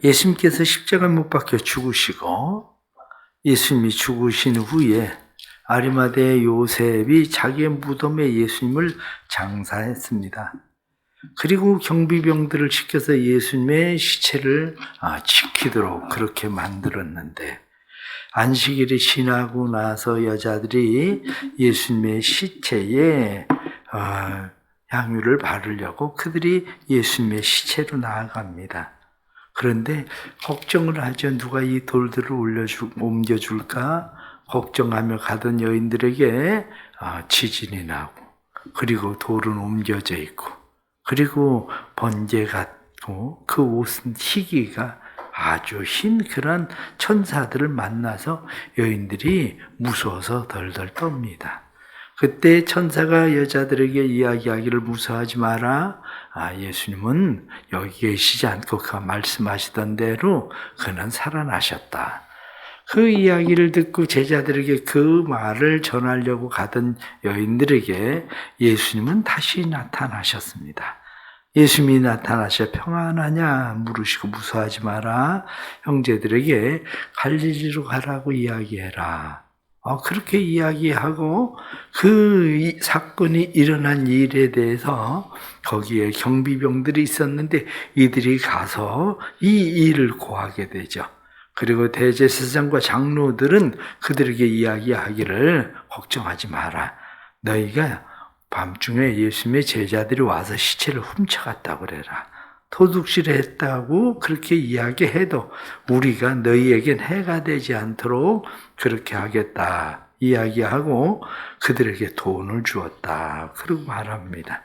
예수님께서 십자가에 못 박혀 죽으시고 예수님이 죽으신 후에 아리마대 요셉이 자기의 무덤에 예수님을 장사했습니다. 그리고 경비병들을 시켜서 예수님의 시체를 지키도록 그렇게 만들었는데 안식일이 지나고 나서 여자들이 예수님의 시체에 향유를 바르려고 그들이 예수님의 시체로 나아갑니다. 그런데 걱정을 하죠. 누가 이 돌들을 옮겨줄까? 걱정하며 가던 여인들에게 지진이 나고, 그리고 돌은 옮겨져 있고, 그리고 번개 같고, 그 옷은 희기가 아주 흰 그런 천사들을 만나서 여인들이 무서워서 덜덜 떱니다. 그때 천사가 여자들에게 이야기하기를 무서워하지 마라. 예수님은 여기 계시지 않고 그가 말씀하시던 대로 그는 살아나셨다. 그 이야기를 듣고 제자들에게 그 말을 전하려고 가던 여인들에게 예수님은 다시 나타나셨습니다. 예수님이 나타나셔 평안하냐 물으시고 무서워하지 마라. 형제들에게 갈릴리로 가라고 이야기해라. 그렇게 이야기하고 그 사건이 일어난 일에 대해서 거기에 경비병들이 있었는데 이들이 가서 이 일을 고하게 되죠. 그리고 대제사장과 장로들은 그들에게 이야기하기를 걱정하지 마라. 너희가 밤중에 예수님의 제자들이 와서 시체를 훔쳐갔다고 그래라. 도둑질을 했다고 그렇게 이야기해도 우리가 너희에겐 해가 되지 않도록 그렇게 하겠다 이야기하고 그들에게 돈을 주었다. 그러고 말합니다.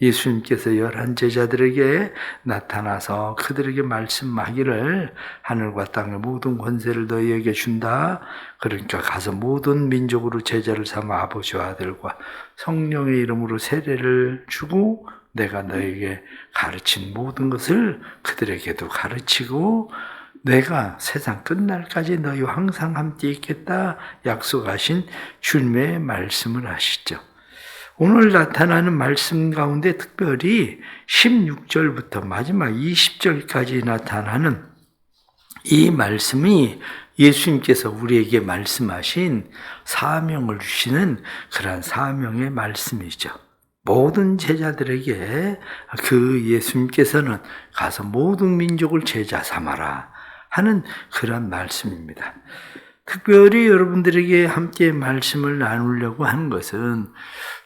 예수님께서 11 제자들에게 나타나서 그들에게 말씀하기를 하늘과 땅의 모든 권세를 너희에게 준다. 그러니까 가서 모든 민족으로 제자를 삼아 아버지와 아들과 성령의 이름으로 세례를 주고 내가 너희에게 가르친 모든 것을 그들에게도 가르치고 내가 세상 끝날까지 너희와 항상 함께 있겠다 약속하신 주님의 말씀을 하시죠. 오늘 나타나는 말씀 가운데 특별히 16절부터 마지막 20절까지 나타나는 이 말씀이 예수님께서 우리에게 말씀하신 사명을 주시는 그런 사명의 말씀이죠. 모든 제자들에게 그 예수님께서는 가서 모든 민족을 제자 삼아라 하는 그런 말씀입니다. 특별히 여러분들에게 함께 말씀을 나누려고 하는 것은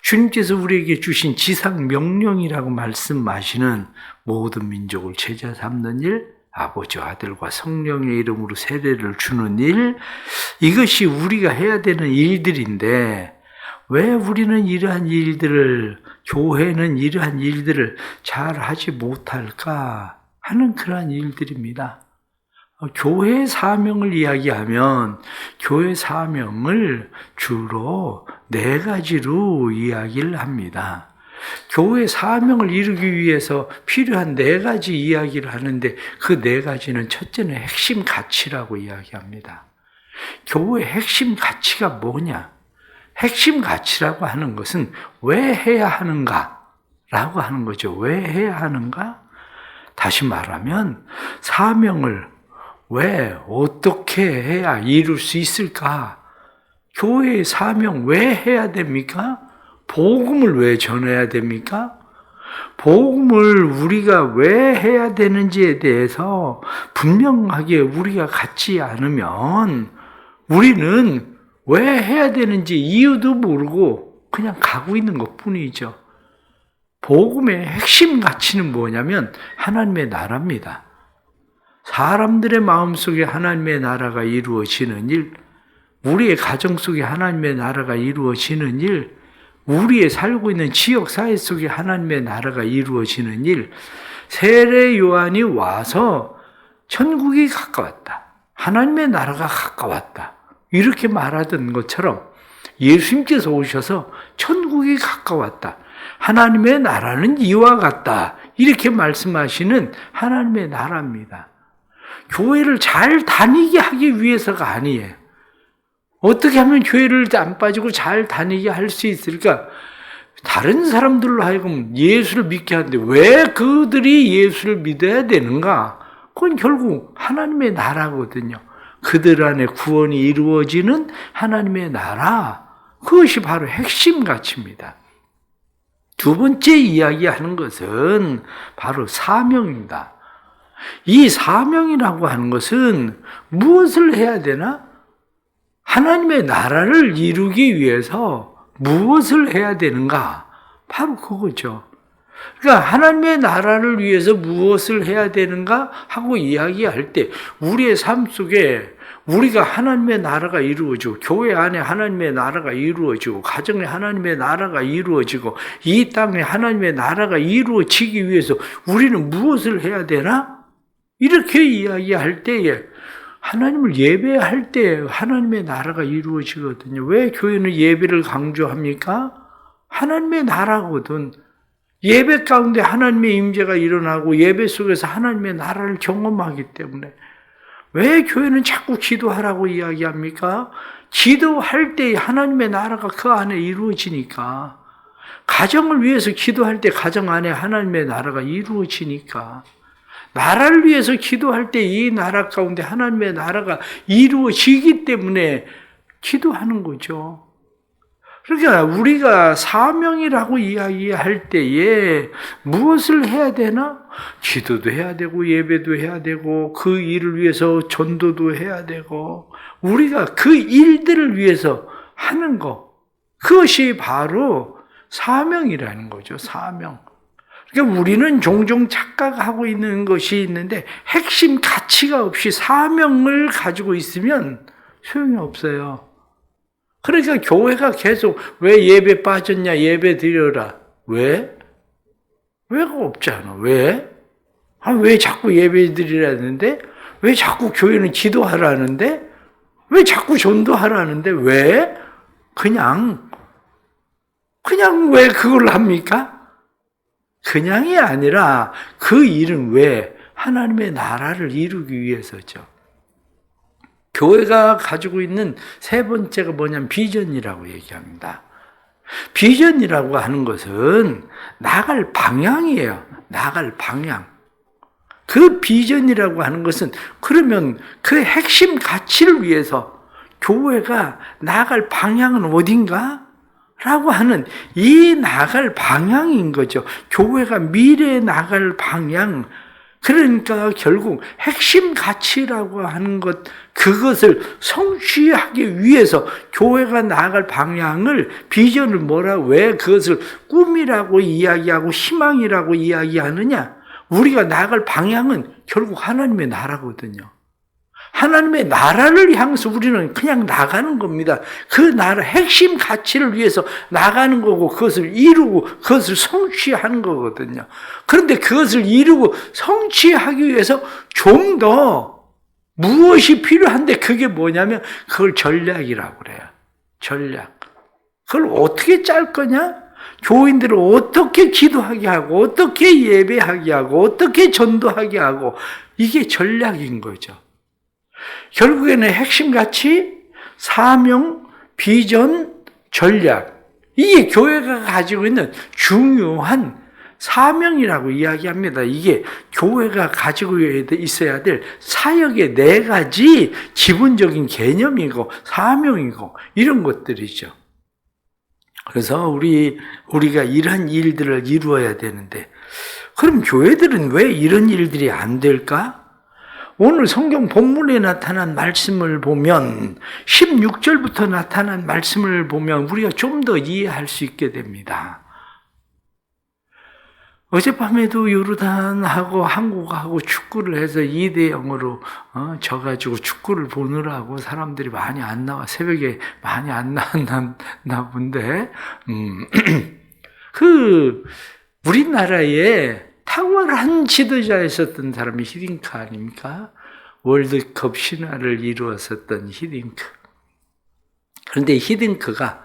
주님께서 우리에게 주신 지상 명령이라고 말씀하시는 모든 민족을 제자 삼는 일, 아버지와 아들과 성령의 이름으로 세례를 주는 일, 이것이 우리가 해야 되는 일들인데 왜 우리는 이러한 일들을, 교회는 이러한 일들을 잘 하지 못할까 하는 그러한 일들입니다. 교회 사명을 이야기하면 교회 사명을 주로 4가지로 이야기를 합니다. 교회 사명을 이루기 위해서 필요한 4가지 이야기를 하는데 그 4가지는 첫째는 핵심 가치라고 이야기합니다. 교회의 핵심 가치가 뭐냐? 핵심 가치라고 하는 것은 왜 해야 하는가? 라고 하는 거죠. 왜 해야 하는가? 다시 말하면 사명을 왜 어떻게 해야 이룰 수 있을까? 교회의 사명 왜 해야 됩니까? 복음을 왜 전해야 됩니까? 복음을 우리가 왜 해야 되는지에 대해서 분명하게 우리가 갖지 않으면 우리는 왜 해야 되는지 이유도 모르고 그냥 가고 있는 것뿐이죠. 복음의 핵심 가치는 뭐냐면 하나님의 나라입니다. 사람들의 마음속에 하나님의 나라가 이루어지는 일, 우리의 가정 속에 하나님의 나라가 이루어지는 일, 우리의 살고 있는 지역 사회 속에 하나님의 나라가 이루어지는 일, 세례 요한이 와서 천국이 가까웠다. 하나님의 나라가 가까웠다. 이렇게 말하던 것처럼 예수님께서 오셔서 천국이 가까웠다. 하나님의 나라는 이와 같다. 이렇게 말씀하시는 하나님의 나라입니다. 교회를 잘 다니게 하기 위해서가 아니에요. 어떻게 하면 교회를 안 빠지고 잘 다니게 할 수 있을까? 다른 사람들로 하여금 예수를 믿게 하는데 왜 그들이 예수를 믿어야 되는가? 그건 결국 하나님의 나라거든요. 그들 안에 구원이 이루어지는 하나님의 나라, 그것이 바로 핵심 가치입니다. 두 번째 이야기하는 것은 바로 사명입니다. 이 사명이라고 하는 것은 무엇을 해야 되나? 하나님의 나라를 이루기 위해서 무엇을 해야 되는가? 바로 그거죠. 그러니까 하나님의 나라를 위해서 무엇을 해야 되는가 하고 이야기할 때 우리의 삶 속에 우리가 하나님의 나라가 이루어지고 교회 안에 하나님의 나라가 이루어지고 가정에 하나님의 나라가 이루어지고 이 땅에 하나님의 나라가 이루어지기 위해서 우리는 무엇을 해야 되나? 이렇게 이야기할 때에 하나님을 예배할 때 하나님의 나라가 이루어지거든요. 왜 교회는 예배를 강조합니까? 하나님의 나라거든. 예배 가운데 하나님의 임재가 일어나고 예배 속에서 하나님의 나라를 경험하기 때문에 왜 교회는 자꾸 기도하라고 이야기합니까? 기도할 때 하나님의 나라가 그 안에 이루어지니까. 가정을 위해서 기도할 때 가정 안에 하나님의 나라가 이루어지니까. 나라를 위해서 기도할 때 이 나라 가운데 하나님의 나라가 이루어지기 때문에 기도하는 거죠. 그러니까 우리가 사명이라고 이야기할 때에 무엇을 해야 되나? 기도도 해야 되고 예배도 해야 되고 그 일을 위해서 전도도 해야 되고 우리가 그 일들을 위해서 하는 것, 그것이 바로 사명이라는 거죠. 사명. 그러니까 우리는 종종 착각하고 있는 것이 있는데 핵심 가치가 없이 사명을 가지고 있으면 소용이 없어요. 그러니까 교회가 계속 왜 예배 빠졌냐, 예배 드려라. 왜? 왜가 없잖아. 왜? 왜 자꾸 예배 드리라는데? 왜 자꾸 교회는 기도하라는데? 왜 자꾸 전도하라는데? 왜? 그냥 왜 그걸 합니까? 그냥이 아니라 그 일은 왜? 하나님의 나라를 이루기 위해서죠. 교회가 가지고 있는 세 번째가 뭐냐면 비전이라고 얘기합니다. 비전이라고 하는 것은 나갈 방향이에요. 나갈 방향. 그 비전이라고 하는 것은 그러면 그 핵심 가치를 위해서 교회가 나갈 방향은 어딘가? 라고 하는 이 나갈 방향인 거죠. 교회가 미래에 나갈 방향. 그러니까 결국 핵심 가치라고 하는 것, 그것을 성취하기 위해서 교회가 나아갈 방향을, 비전을 왜 그것을 꿈이라고 이야기하고 희망이라고 이야기하느냐? 우리가 나아갈 방향은 결국 하나님의 나라거든요. 하나님의 나라를 향해서 우리는 그냥 나가는 겁니다. 그 나라 핵심 가치를 위해서 나가는 거고 그것을 이루고 그것을 성취하는 거거든요. 그런데 그것을 이루고 성취하기 위해서 좀 더 무엇이 필요한데 그게 뭐냐면 그걸 전략이라고 그래요. 전략. 그걸 어떻게 짤 거냐? 교인들을 어떻게 기도하게 하고 어떻게 예배하게 하고 어떻게 전도하게 하고 이게 전략인 거죠. 결국에는 핵심 가치, 사명, 비전, 전략. 이게 교회가 가지고 있는 중요한 사명이라고 이야기합니다. 이게 교회가 가지고 있어야 될 사역의 4가지 기본적인 개념이고 사명이고 이런 것들이죠. 그래서 우리가 이런 일들을 이루어야 되는데 그럼 교회들은 왜 이런 일들이 안 될까? 오늘 성경 본문에 나타난 말씀을 보면 16절부터 나타난 말씀을 보면 우리가 좀 더 이해할 수 있게 됩니다. 어젯밤에도 요르단하고 한국하고 축구를 해서 2대0으로 져가지고 축구를 보느라고 사람들이 많이 안 나와 새벽에 많이 안 나왔나 본데 우리나라에 탁월한 지도자였었던 사람이 히딩크 아닙니까? 월드컵 신화를 이루었었던 히딩크. 그런데 히딩크가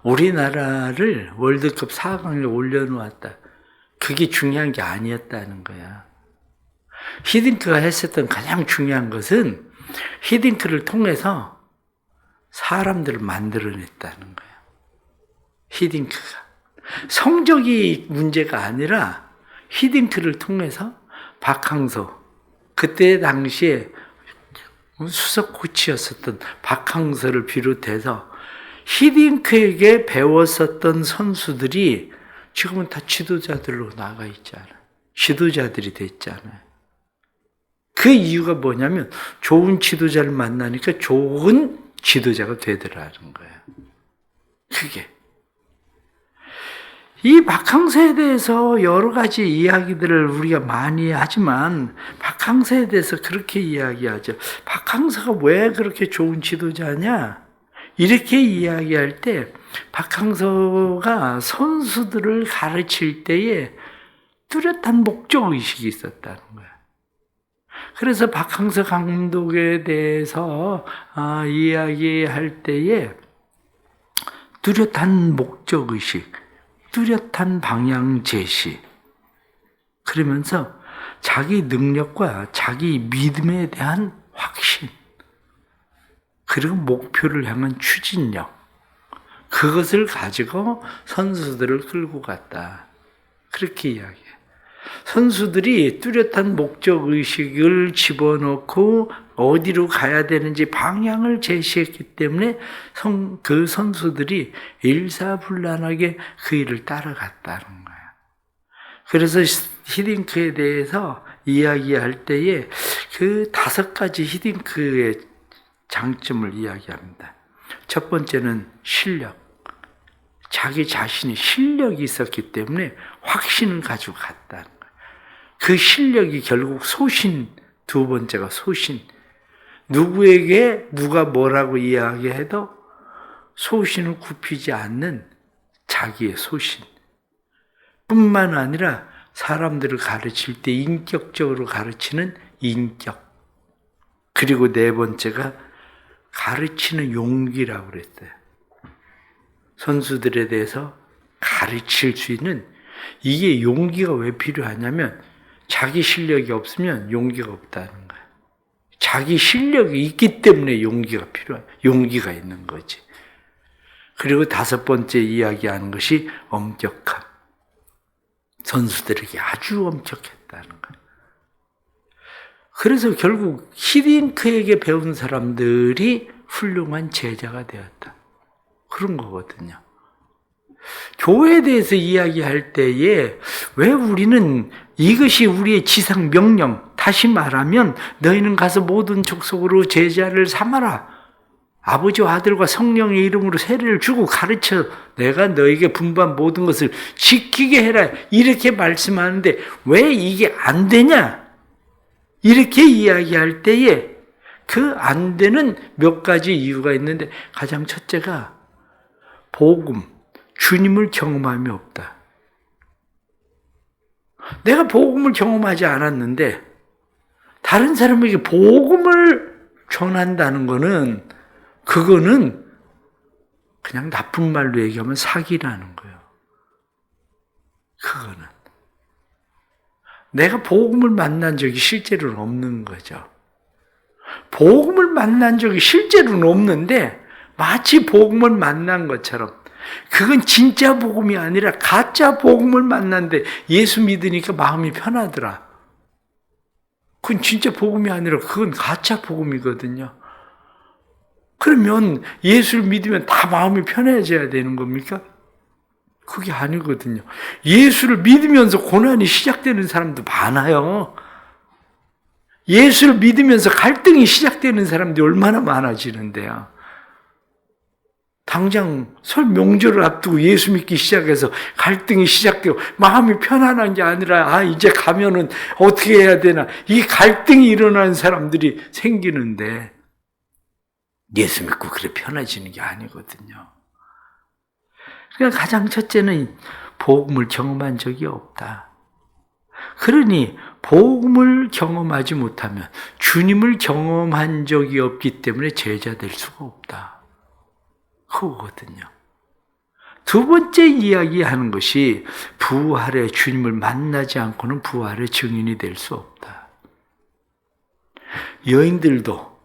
우리나라를 월드컵 4강에 올려놓았다. 그게 중요한 게 아니었다는 거야. 히딩크가 했었던 가장 중요한 것은 히딩크를 통해서 사람들을 만들어냈다는 거야. 히딩크가. 성적이 문제가 아니라 히딩크를 통해서 박항서, 그때 당시에 수석 코치였었던 박항서를 비롯해서 히딩크에게 배웠었던 선수들이 지금은 다 지도자들로 나가 있잖아요. 지도자들이 됐잖아요. 그 이유가 뭐냐면 좋은 지도자를 만나니까 좋은 지도자가 되더라는 거예요. 그게. 이 박항서에 대해서 여러 가지 이야기들을 우리가 많이 하지만 박항서에 대해서 그렇게 이야기하죠. 박항서가 왜 그렇게 좋은 지도자냐? 이렇게 이야기할 때 박항서가 선수들을 가르칠 때에 뚜렷한 목적의식이 있었다는 거예요. 그래서 박항서 감독에 대해서 이야기할 때에 뚜렷한 목적의식, 뚜렷한 방향 제시, 그러면서 자기 능력과 자기 믿음에 대한 확신, 그리고 목표를 향한 추진력, 그것을 가지고 선수들을 끌고 갔다. 그렇게 이야기해요. 선수들이 뚜렷한 목적의식을 집어넣고 어디로 가야 되는지 방향을 제시했기 때문에 그 선수들이 일사불란하게 그 일을 따라갔다는 거예요. 그래서 히딩크에 대해서 이야기할 때에 그 5가지 히딩크의 장점을 이야기합니다. 첫 번째는 실력. 자기 자신이 실력이 있었기 때문에 확신을 가지고 갔다는 거예요. 그 실력이 결국 소신, 두 번째가 소신. 누구에게 누가 뭐라고 이야기해도 소신을 굽히지 않는 자기의 소신. 뿐만 아니라 사람들을 가르칠 때 인격적으로 가르치는 인격. 그리고 네 번째가 가르치는 용기라고 그랬어요. 선수들에 대해서 가르칠 수 있는, 이게 용기가 왜 필요하냐면 자기 실력이 없으면 용기가 없다는 거예요. 자기 실력이 있기 때문에 용기가 있는 거지. 그리고 5번째 이야기하는 것이 엄격함. 선수들에게 아주 엄격했다는 거예요. 그래서 결국 히딩크에게 배운 사람들이 훌륭한 제자가 되었다. 그런 거거든요. 교회에 대해서 이야기할 때에 왜 우리는 이것이 우리의 지상 명령, 다시 말하면 너희는 가서 모든 족속으로 제자를 삼아라. 아버지와 아들과 성령의 이름으로 세례를 주고 가르쳐 내가 너에게 분부한 모든 것을 지키게 해라. 이렇게 말씀하는데 왜 이게 안 되냐? 이렇게 이야기할 때에 그 안 되는 몇 가지 이유가 있는데 가장 첫째가 복음, 주님을 경험함이 없다. 내가 복음을 경험하지 않았는데 다른 사람에게 복음을 전한다는 거는 그거는 그냥 나쁜 말로 얘기하면 사기라는 거예요. 그거는. 내가 복음을 만난 적이 실제로는 없는 거죠. 복음을 만난 적이 실제로는 없는데 마치 복음을 만난 것처럼 그건 진짜 복음이 아니라 가짜 복음을 만났는데 예수 믿으니까 마음이 편하더라. 그건 진짜 복음이 아니라 그건 가짜 복음이거든요. 그러면 예수를 믿으면 다 마음이 편해져야 되는 겁니까? 그게 아니거든요. 예수를 믿으면서 고난이 시작되는 사람도 많아요. 예수를 믿으면서 갈등이 시작되는 사람들이 얼마나 많아지는데요. 당장 설 명절을 앞두고 예수 믿기 시작해서 갈등이 시작되고 마음이 편안한 게 아니라 이제 가면은 어떻게 해야 되나 이 갈등이 일어나는 사람들이 생기는데 예수 믿고 그래 편해지는 게 아니거든요. 그러니까 가장 첫째는 복음을 경험한 적이 없다. 그러니 복음을 경험하지 못하면 주님을 경험한 적이 없기 때문에 제자 될 수가 없다. 그거거든요. 두 번째 이야기하는 것이 부활의 주님을 만나지 않고는 부활의 증인이 될 수 없다. 여인들도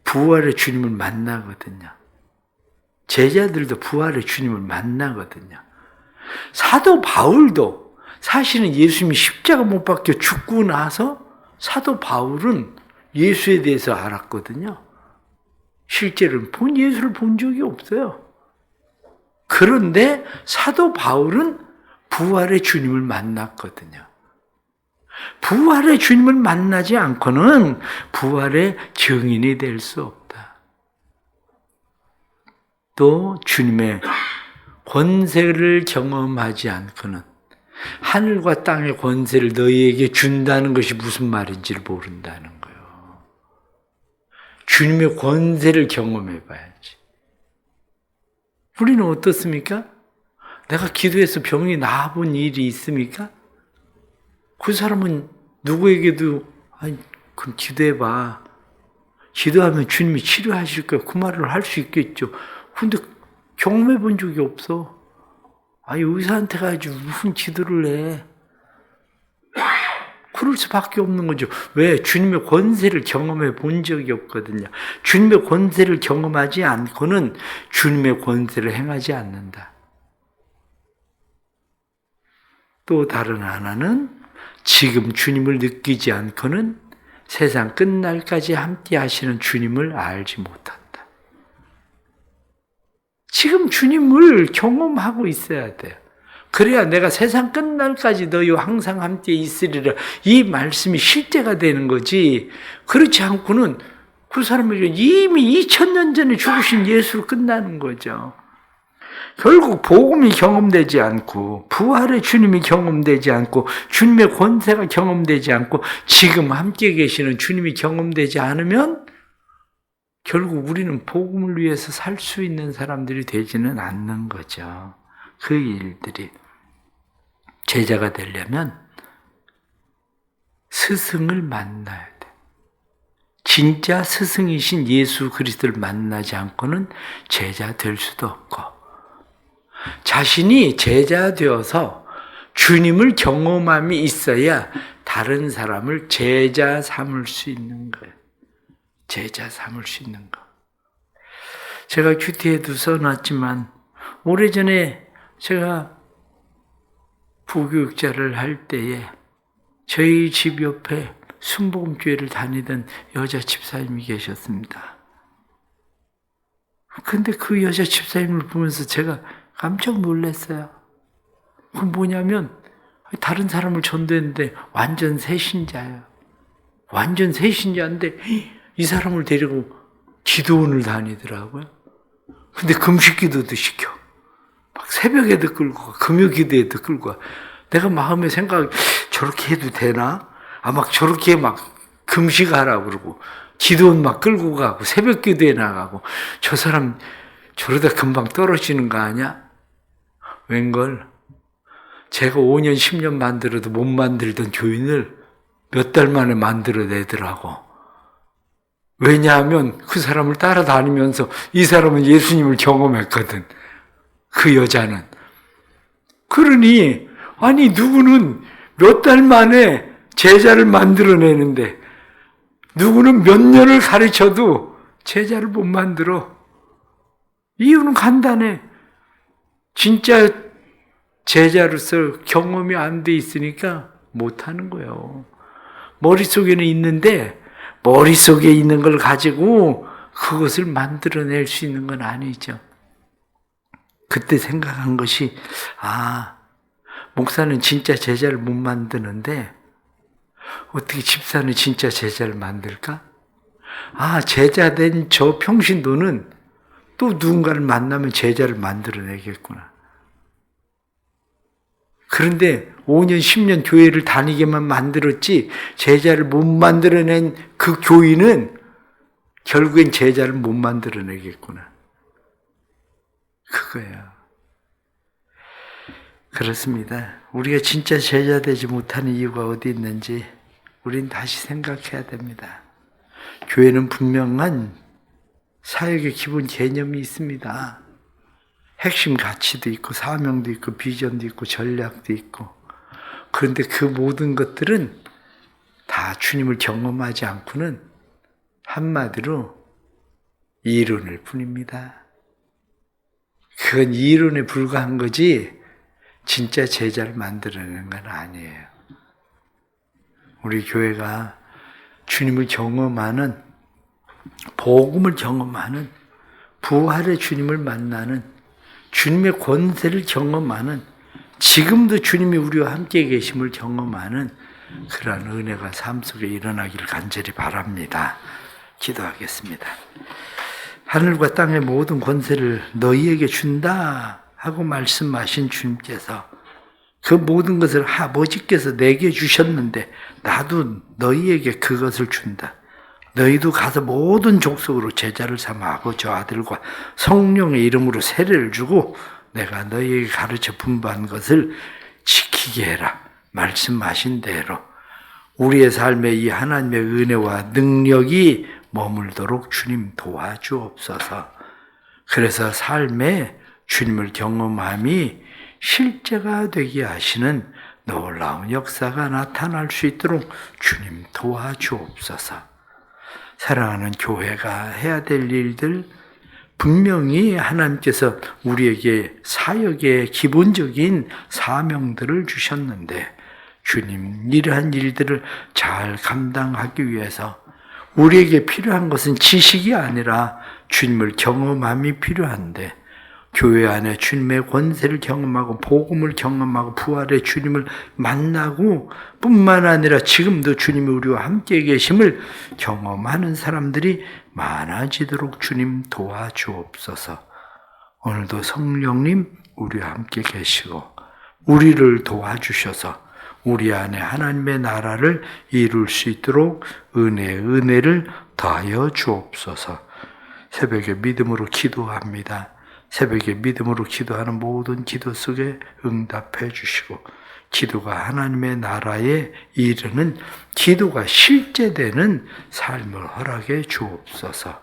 부활의 주님을 만나거든요. 제자들도 부활의 주님을 만나거든요. 사도 바울도 사실은 예수님이 십자가 못 박혀 죽고 나서 사도 바울은 예수에 대해서 알았거든요. 실제로는 예수를 본 적이 없어요. 그런데 사도 바울은 부활의 주님을 만났거든요. 부활의 주님을 만나지 않고는 부활의 증인이 될 수 없다. 또 주님의 권세를 경험하지 않고는 하늘과 땅의 권세를 너희에게 준다는 것이 무슨 말인지를 모른다는 거예요. 주님의 권세를 경험해 봐야지. 우리는 어떻습니까? 내가 기도해서 병이 나아본 일이 있습니까? 그 사람은 누구에게도 그럼 기도해봐. 기도하면 주님이 치료하실 거야. 그 말을 할 수 있겠죠. 근데 경험해 본 적이 없어. 의사한테 가야지 무슨 기도를 해. 그럴 수밖에 없는 거죠. 왜? 주님의 권세를 경험해 본 적이 없거든요. 주님의 권세를 경험하지 않고는 주님의 권세를 행하지 않는다. 또 다른 하나는 지금 주님을 느끼지 않고는 세상 끝날까지 함께 하시는 주님을 알지 못한다. 지금 주님을 경험하고 있어야 돼요. 그래야 내가 세상 끝날까지 너희와 항상 함께 있으리라. 이 말씀이 실제가 되는 거지. 그렇지 않고는 그 사람에게 이미 2000년 전에 죽으신 예수로 끝나는 거죠. 결국 복음이 경험되지 않고 부활의 주님이 경험되지 않고 주님의 권세가 경험되지 않고 지금 함께 계시는 주님이 경험되지 않으면 결국 우리는 복음을 위해서 살 수 있는 사람들이 되지는 않는 거죠. 그 일들이. 제자가 되려면 스승을 만나야 돼. 진짜 스승이신 예수 그리스도를 만나지 않고는 제자 될 수도 없고, 자신이 제자 되어서 주님을 경험함이 있어야 다른 사람을 제자 삼을 수 있는 거예요. 제자 삼을 수 있는 거. 제가 큐티에도 써놨지만 오래전에 제가 부교육자를 할 때에 저희 집 옆에 순복음교회를 다니던 여자 집사님이 계셨습니다. 근데 그 여자 집사님을 보면서 제가 깜짝 놀랐어요. 그건 뭐냐면 다른 사람을 전도했는데 완전 새신자예요. 완전 새신자인데 이 사람을 데리고 기도원을 다니더라고요. 근데 금식기도도 시켜. 막 새벽에도 끌고 가, 금요기도에도 끌고 가. 내가 마음에 생각, 저렇게 해도 되나? 막 저렇게 막 금식하라고 그러고 기도원 막 끌고 가고 새벽기도에 나가고 저 사람 저러다 금방 떨어지는 거 아니야? 웬걸? 제가 5년, 10년 만들어도 못 만들던 교인을 몇 달 만에 만들어내더라고. 왜냐하면 그 사람을 따라다니면서 이 사람은 예수님을 경험했거든. 그 여자는. 그러니 누구는 몇 달 만에 제자를 만들어내는데 누구는 몇 년을 가르쳐도 제자를 못 만들어. 이유는 간단해. 진짜 제자로서 경험이 안 돼 있으니까 못하는 거예요. 머릿속에는 있는데 머릿속에 있는 걸 가지고 그것을 만들어낼 수 있는 건 아니죠. 그때 생각한 것이 목사는 진짜 제자를 못 만드는데 어떻게 집사는 진짜 제자를 만들까? 제자 된 저 평신도는 또 누군가를 만나면 제자를 만들어내겠구나. 그런데 5년, 10년 교회를 다니게만 만들었지 제자를 못 만들어낸 그 교인은 결국엔 제자를 못 만들어내겠구나. 그거예요. 그렇습니다. 우리가 진짜 제자 되지 못하는 이유가 어디 있는지 우린 다시 생각해야 됩니다. 교회는 분명한 사역의 기본 개념이 있습니다. 핵심 가치도 있고 사명도 있고 비전도 있고 전략도 있고, 그런데 그 모든 것들은 다 주님을 경험하지 않고는 한마디로 이론일 뿐입니다. 그건 이론에 불과한 거지 진짜 제자를 만들어내는 건 아니에요. 우리 교회가 주님을 경험하는, 복음을 경험하는, 부활의 주님을 만나는, 주님의 권세를 경험하는, 지금도 주님이 우리와 함께 계심을 경험하는 그러한 은혜가 삶 속에 일어나기를 간절히 바랍니다. 기도하겠습니다. 하늘과 땅의 모든 권세를 너희에게 준다 하고 말씀하신 주님께서 그 모든 것을 아버지께서 내게 주셨는데 나도 너희에게 그것을 준다. 너희도 가서 모든 족속으로 제자를 삼아 아버지 아들과 성령의 이름으로 세례를 주고 내가 너희에게 가르쳐 분부한 것을 지키게 해라. 말씀하신 대로 우리의 삶에 이 하나님의 은혜와 능력이 머물도록 주님 도와주옵소서. 그래서 삶에 주님을 경험함이 실제가 되게 하시는 놀라운 역사가 나타날 수 있도록 주님 도와주옵소서. 사랑하는 교회가 해야 될 일들, 분명히 하나님께서 우리에게 사역의 기본적인 사명들을 주셨는데 주님, 이러한 일들을 잘 감당하기 위해서 우리에게 필요한 것은 지식이 아니라 주님을 경험함이 필요한데 교회 안에 주님의 권세를 경험하고 복음을 경험하고 부활의 주님을 만나고 뿐만 아니라 지금도 주님이 우리와 함께 계심을 경험하는 사람들이 많아지도록 주님 도와주옵소서. 오늘도 성령님 우리와 함께 계시고 우리를 도와주셔서 우리 안에 하나님의 나라를 이룰 수 있도록 은혜를 더하여 주옵소서. 새벽에 믿음으로 기도합니다. 새벽에 믿음으로 기도하는 모든 기도 속에 응답해 주시고 기도가 하나님의 나라에 이르는 기도가 실제되는 삶을 허락해 주옵소서.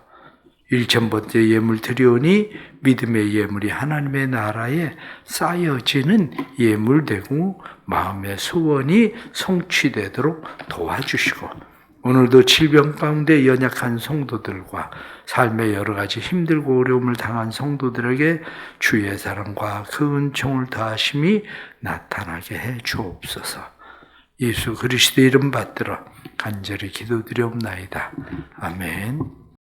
1,000번째 예물 드리오니 믿음의 예물이 하나님의 나라에 쌓여지는 예물 되고 마음의 소원이 성취되도록 도와주시고 오늘도 질병 가운데 연약한 성도들과 삶의 여러 가지 힘들고 어려움을 당한 성도들에게 주의 사랑과 그 은총을 더하심이 나타나게 해 주옵소서. 예수 그리스도의 이름 받들어 간절히 기도드리옵나이다. 아멘.